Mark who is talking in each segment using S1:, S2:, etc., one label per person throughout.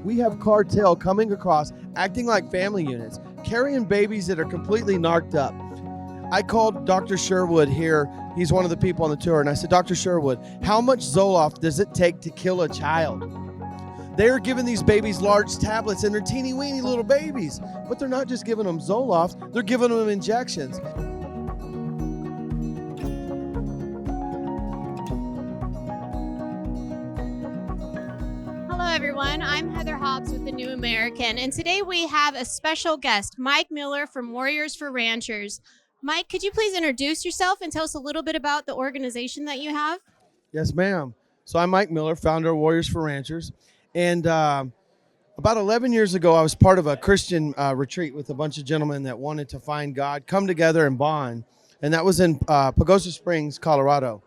S1: we have cartel coming across, acting like family units, carrying babies that are completely narked up. I called Dr. Sherwood here. He's one of the people on the tour. And I said, Dr. Sherwood, how much Zoloft does it take to kill a child? They're giving these babies large tablets, and they're teeny weeny little babies. But they're not just giving them Zoloft, they're giving them injections.
S2: Hello everyone, I'm Heather Hobbs with The New American, and today we have a special guest, Mike Miller from Warriors for Ranchers. Mike, could you please introduce yourself and tell us a little bit about the organization that you have?
S1: Yes, ma'am. So I'm Mike Miller, founder of Warriors for Ranchers. And about 11 years ago, I was part of a Christian retreat with a bunch of gentlemen that wanted to find God, come together and bond. And that was in Pagosa Springs, Colorado.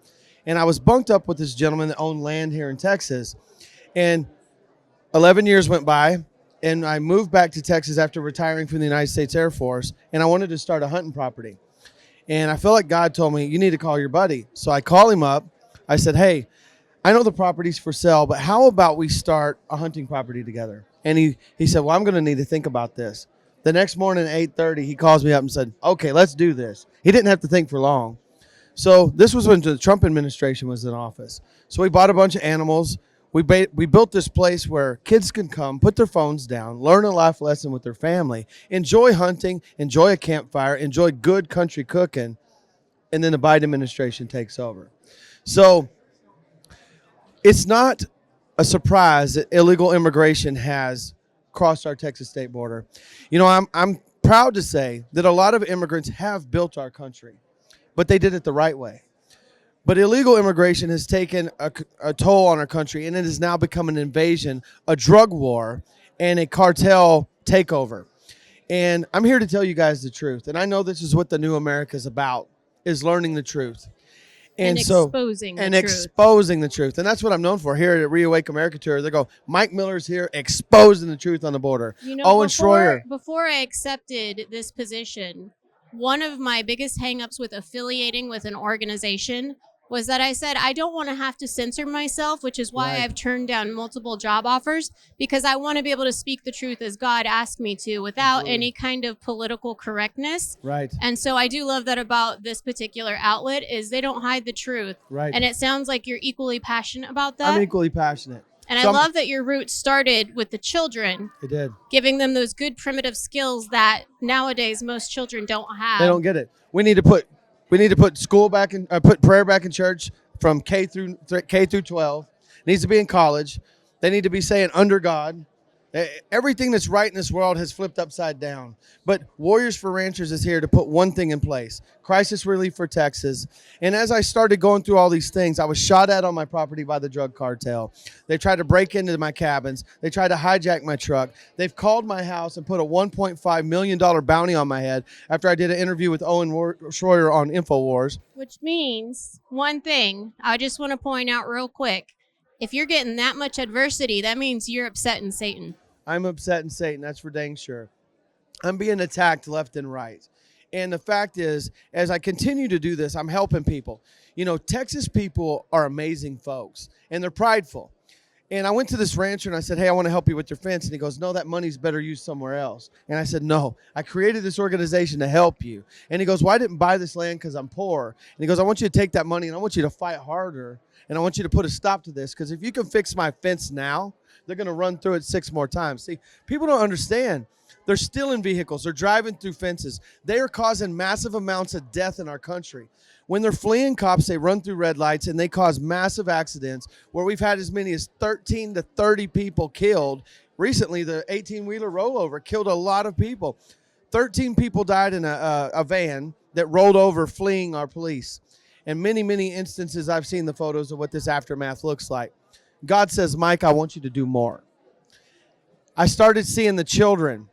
S1: And I was bunked up with this gentleman that owned land here in Texas. And 11 years went by, and I moved back to Texas after retiring from the United States Air Force, and I wanted to start a hunting property. And I felt like God told me, you need to call your buddy. So I call him up. I said, hey, I know the property's for sale, but how about we start a hunting property together? And he said, well, I'm going to need to think about this. The next morning at 8:30, he calls me up and said, okay, let's do this. He didn't have to think for long. So this was when the Trump administration was in office. So we bought a bunch of animals. We built this place where kids can come, put their phones down, learn a life lesson with their family, enjoy hunting, enjoy a campfire, enjoy good country cooking, and then the Biden administration takes over. So it's not a surprise that illegal immigration has crossed our Texas state border. You know, I'm proud to say that a lot of immigrants have built our country, but they did it the right way. But illegal immigration has taken a toll on our country, and it has now become an invasion, a drug war, and a cartel takeover. And I'm here to tell you guys the truth. And I know this is what the New America is about, is learning the truth.
S2: And exposing
S1: the truth. And that's what I'm known for here at Reawake America Tour. They go, Mike Miller's here exposing the truth on the border.
S2: You know,
S1: Owen Schroyer.
S2: Before I accepted this position, one of my biggest hangups with affiliating with an organization was that I said, I don't want to have to censor myself, which is why I've turned down multiple job offers, because I want to be able to speak the truth as God asked me to without any kind of political correctness.
S1: Right.
S2: And so I do love that about this particular outlet is they don't hide the truth.
S1: Right.
S2: And it sounds like you're equally passionate about that.
S1: I'm equally passionate.
S2: And I love that your roots started with the children.
S1: It did.
S2: Giving them those good primitive skills that nowadays most children don't have.
S1: They don't get it. We need to put school back in, put prayer back in church from K through 12. It needs to be in college. They need to be saying under God. Everything that's right in this world has flipped upside down. But Warriors for Ranchers is here to put one thing in place: crisis relief for Texas. And as I started going through all these things, I was shot at on my property by the drug cartel. They tried to break into my cabins. They tried to hijack my truck. They've called my house and put a $1.5 million bounty on my head after I did an interview with Owen Schroyer on InfoWars.
S2: Which means one thing I just want to point out real quick. If you're getting that much adversity, that means you're upset in Satan.
S1: I'm upset in Satan, that's for dang sure. I'm being attacked left and right. And the fact is, as I continue to do this, I'm helping people. You know, Texas people are amazing folks, and they're prideful. And I went to this rancher and I said, hey, I want to help you with your fence. And he goes, no, that money's better used somewhere else. And I said, no, I created this organization to help you. And he goes, well, I didn't buy this land because I'm poor. And he goes, I want you to take that money and I want you to fight harder. And I want you to put a stop to this, because if you can fix my fence now, they're going to run through it 6 more times. See, people don't understand. They're stealing vehicles. They're driving through fences. They are causing massive amounts of death in our country. When they're fleeing cops, they run through red lights, and they cause massive accidents where we've had as many as 13 to 30 people killed. Recently, the 18-wheeler rollover killed a lot of people. 13 people died in a van that rolled over fleeing our police. And many, many instances, I've seen the photos of what this aftermath looks like. God says, Mike, I want you to do more. I started seeing the children.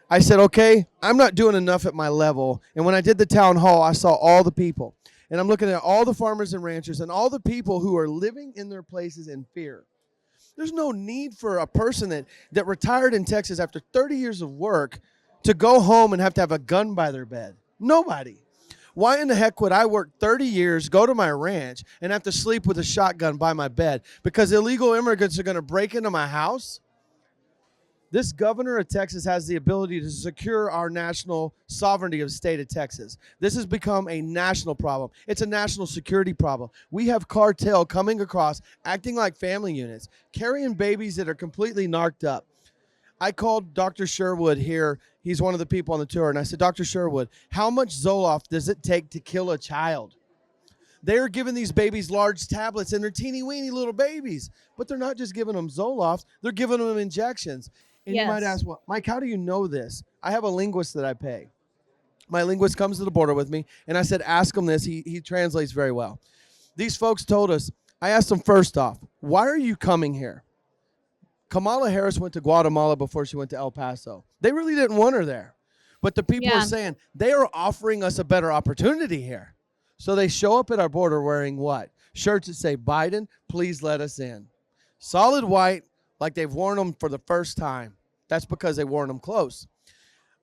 S1: I said, okay, I'm not doing enough at my level. And when I did the town hall, I saw all the people. And I'm looking at all the farmers and ranchers and all the people who are living in their places in fear. There's no need for a person that retired in Texas after 30 years of work to go home and have to have a gun by their bed. Nobody. Why in the heck would I work 30 years, go to my ranch, and have to sleep with a shotgun by my bed? Because illegal immigrants are going to break into my house? This governor of Texas has the ability to secure our national sovereignty of the state of Texas. This has become a national problem. It's a national security problem. We have cartel coming across, acting like family units, carrying babies that are completely narked up. I called Dr. Sherwood here. He's one of the people on the tour. And I said, Dr. Sherwood, how much Zoloft does it take to kill a child? They are giving these babies large tablets, and they're teeny weeny little babies. But they're not just giving them Zoloft, they're giving them injections. And you might
S2: Yes.
S1: ask, well, Mike, how do you know this? I have a linguist that I pay. My linguist comes to the border with me, and I said, ask him this. He translates very well. These folks told us, I asked them first off, why are you coming here? Kamala Harris went to Guatemala before she went to El Paso. They really didn't want her there. But the people are
S2: Yeah.
S1: saying they are offering us a better opportunity here. So they show up at our border wearing what? Shirts that say, Biden, please let us in. Solid white, like they've worn them for the first time. That's because they worn them close.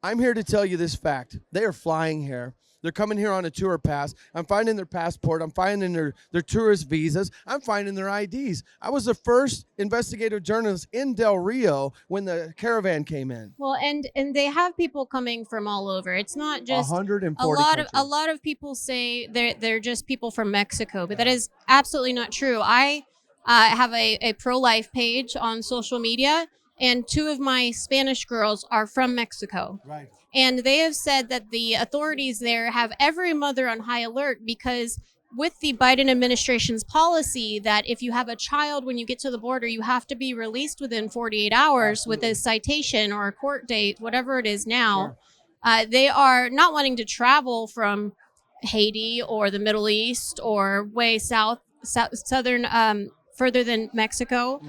S1: I'm here to tell you this fact. They are flying here. They're coming here on a tour pass. I'm finding their passport. I'm finding their tourist visas. I'm finding their IDs. I was the first investigative journalist in Del Rio when the caravan came in.
S2: Well, and they have people coming from all over. It's not just
S1: 140
S2: a
S1: countries.
S2: lot of people say they're just people from Mexico, but that is absolutely not true. I have a pro life page on social media, and two of my Spanish girls are from Mexico.
S1: Right.
S2: And they have said that the authorities there have every mother on high alert because with the Biden administration's policy that if you have a child when you get to the border, you have to be released within 48 hours
S1: Absolutely.
S2: with a citation or a court date, whatever it is now.
S1: Sure.
S2: They are not wanting to travel from Haiti or the Middle East or way southern, further than Mexico.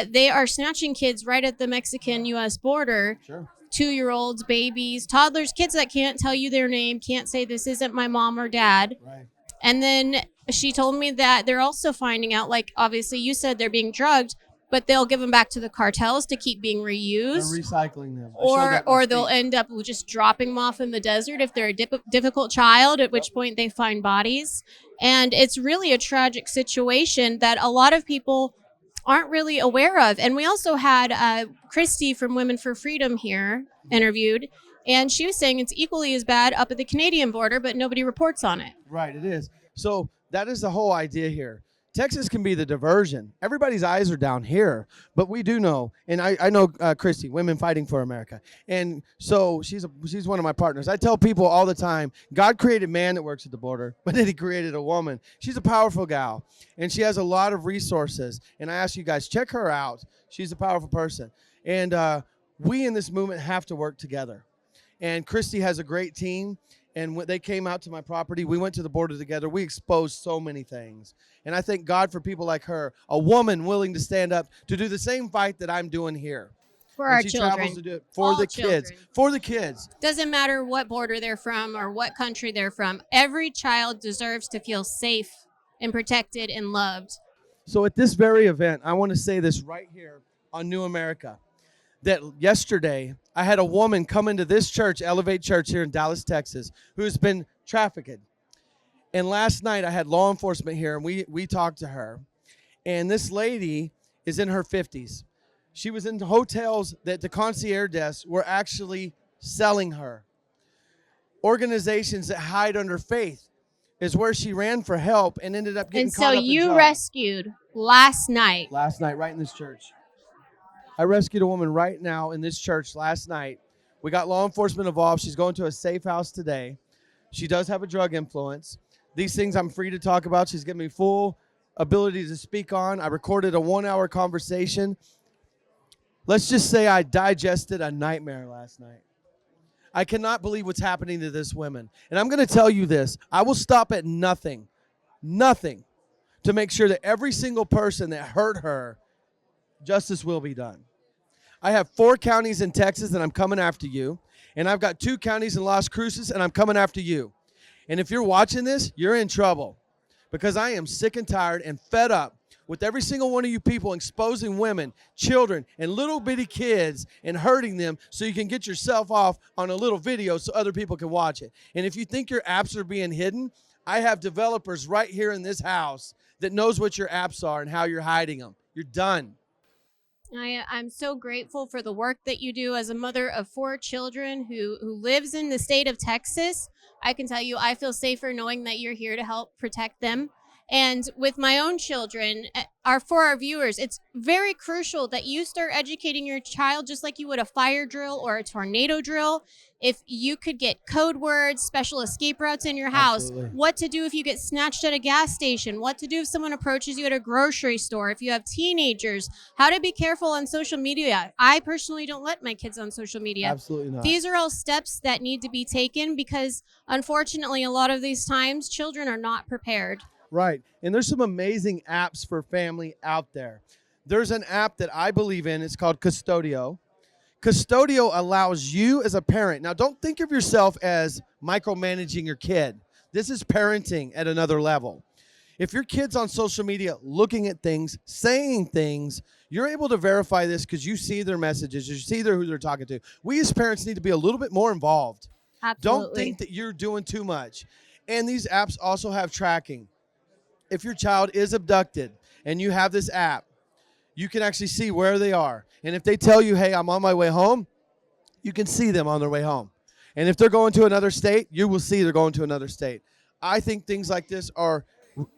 S2: They are snatching kids right at the Mexican-U.S. border.
S1: Sure.
S2: 2-year-olds, babies, toddlers, kids that can't tell you their name, can't say this isn't my mom or dad.
S1: Right.
S2: And then she told me that they're also finding out, like obviously you said they're being drugged, but they'll give them back to the cartels to keep being
S1: They're
S2: reused.
S1: recycling them. I showed that in
S2: Or
S1: my
S2: they'll
S1: speech.
S2: end up just dropping them off in the desert if they're a difficult child, at which point they find bodies. And it's really a tragic situation that a lot of people aren't really aware of. And we also had Christy from Women for Freedom here interviewed, and she was saying it's equally as bad up at the Canadian border, but nobody reports on it.
S1: Right, it is. So that is the whole idea here. Texas can be the diversion. Everybody's eyes are down here, but we do know, and I know Christy, Women Fighting for America, and so she's one of my partners. I tell people all the time, God created man that works at the border, but then He created a woman. She's a powerful gal, and she has a lot of resources. And I ask you guys, check her out. She's a powerful person, and we in this movement have to work together. And Christy has a great team. And when they came out to my property, we went to the border together. We exposed so many things. And I thank God for people like her, a woman willing to stand up to do the same fight that I'm doing here.
S2: For
S1: And
S2: our
S1: she
S2: children.
S1: travels to do it for
S2: All
S1: the kids.
S2: children.
S1: For the kids.
S2: Doesn't matter what border they're from or what country they're from. Every child deserves to feel safe and protected and loved.
S1: So at this very event, I want to say this right here on New America. That yesterday I had a woman come into this church, Elevate Church here in Dallas, Texas, who's been trafficked. And last night I had law enforcement here, and we talked to her. And this lady is in her 50s. She was in hotels that the concierge desks were actually selling her. Organizations that hide under faith is where she ran for help and ended up getting
S2: And
S1: caught
S2: so
S1: up in
S2: you
S1: drugs.
S2: rescued last night.
S1: Last night, right in this church. I rescued a woman right now in this church last night. We got law enforcement involved. She's going to a safe house today. She does have a drug influence. These things I'm free to talk about. She's given me full ability to speak on. I recorded a 1-hour conversation. Let's just say I digested a nightmare last night. I cannot believe what's happening to this woman. And I'm going to tell you this. I will stop at nothing to make sure that every single person that hurt her, justice will be done. I have 4 counties in Texas, and I'm coming after you. And I've got 2 counties in Las Cruces, and I'm coming after you. And if you're watching this, you're in trouble. Because I am sick and tired and fed up with every single one of you people exposing women, children, and little bitty kids and hurting them so you can get yourself off on a little video so other people can watch it. And if you think your apps are being hidden, I have developers right here in this house that knows what your apps are and how you're hiding them. You're done.
S2: I'm so grateful for the work that you do as a mother of 4 children who lives in the state of Texas. I can tell you I feel safer knowing that you're here to help protect them. And with my own children, for our viewers, it's very crucial that you start educating your child just like you would a fire drill or a tornado drill. If you could get code words, special escape routes in your house,
S1: Absolutely.
S2: what to do if you get snatched at a gas station, what to do if someone approaches you at a grocery store, if you have teenagers, how to be careful on social media. I personally don't let my kids on social media.
S1: Absolutely not.
S2: These are all steps that need to be taken because, unfortunately, a lot of these times, children are not prepared.
S1: Right. And there's some amazing apps for family out there. There's an app that I believe in. It's called Custodio. Custodio allows you as a parent. Now, don't think of yourself as micromanaging your kid. This is parenting at another level. If your kid's on social media looking at things, saying things, you're able to verify this because you see their messages, you see who they're talking to. We as parents need to be a little bit more involved.
S2: Absolutely.
S1: Don't think that you're doing too much. And these apps also have tracking. If your child is abducted and you have this app, you can actually see where they are. And if they tell you, hey, I'm on my way home, you can see them on their way home. And if they're going to another state, you will see they're going to another state. I think things like this are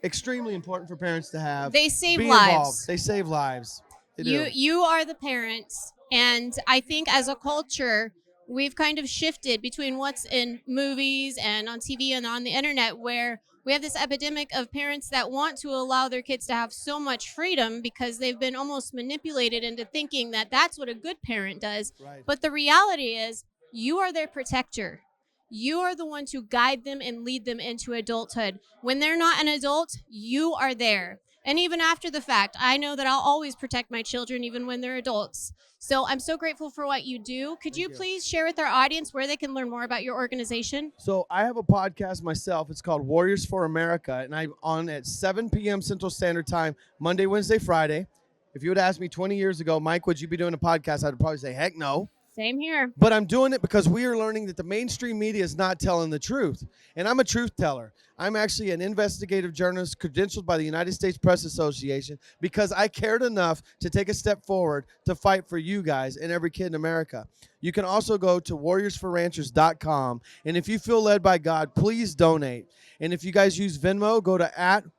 S1: extremely important for parents to have.
S2: They save
S1: Be
S2: lives.
S1: involved. They save lives. They do.
S2: You are the parents, and I think as a culture, we've kind of shifted between what's in movies and on TV and on the internet, where we have this epidemic of parents that want to allow their kids to have so much freedom because they've been almost manipulated into thinking that that's what a good parent does.
S1: Right.
S2: But the reality is, you are their protector. You are the one to guide them and lead them into adulthood. When they're not an adult, you are there. And even after the fact, I know that I'll always protect my children even when they're adults. So I'm so grateful for what you do. Could you please share with our audience where they can learn more about your organization?
S1: So I have a podcast myself. It's called Warriors for America, and I'm on at 7 p.m. Central Standard Time, Monday, Wednesday, Friday. If you would ask me 20 years ago, Mike, would you be doing a podcast? I'd probably say, heck no.
S2: Same here.
S1: But I'm doing it because we are learning that the mainstream media is not telling the truth. And I'm a truth teller. I'm actually an investigative journalist credentialed by the United States Press Association because I cared enough to take a step forward to fight for you guys and every kid in America. You can also go to warriorsforranchers.com. And if you feel led by God, please donate. And if you guys use Venmo, go to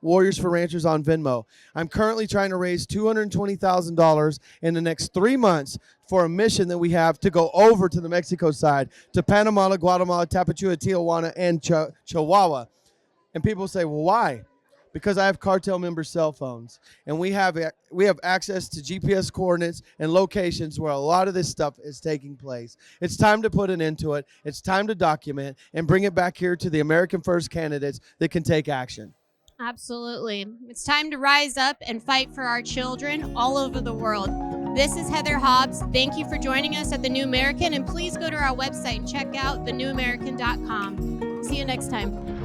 S1: @WarriorsForRanchers on Venmo. I'm currently trying to raise $220,000 in the next 3 months for a mission that we have to go over to the Mexico side, to Panama, Guatemala, Tapachula, Tijuana, and Chihuahua. And people say, well, why? Because I have cartel members' cell phones, and we have access to GPS coordinates and locations where a lot of this stuff is taking place. It's time to put an end to it. It's time to document and bring it back here to the American First candidates that can take action.
S2: Absolutely. It's time to rise up and fight for our children all over the world. This is Heather Hobbs. Thank you for joining us at The New American, and please go to our website and check out thenewamerican.com. See you next time.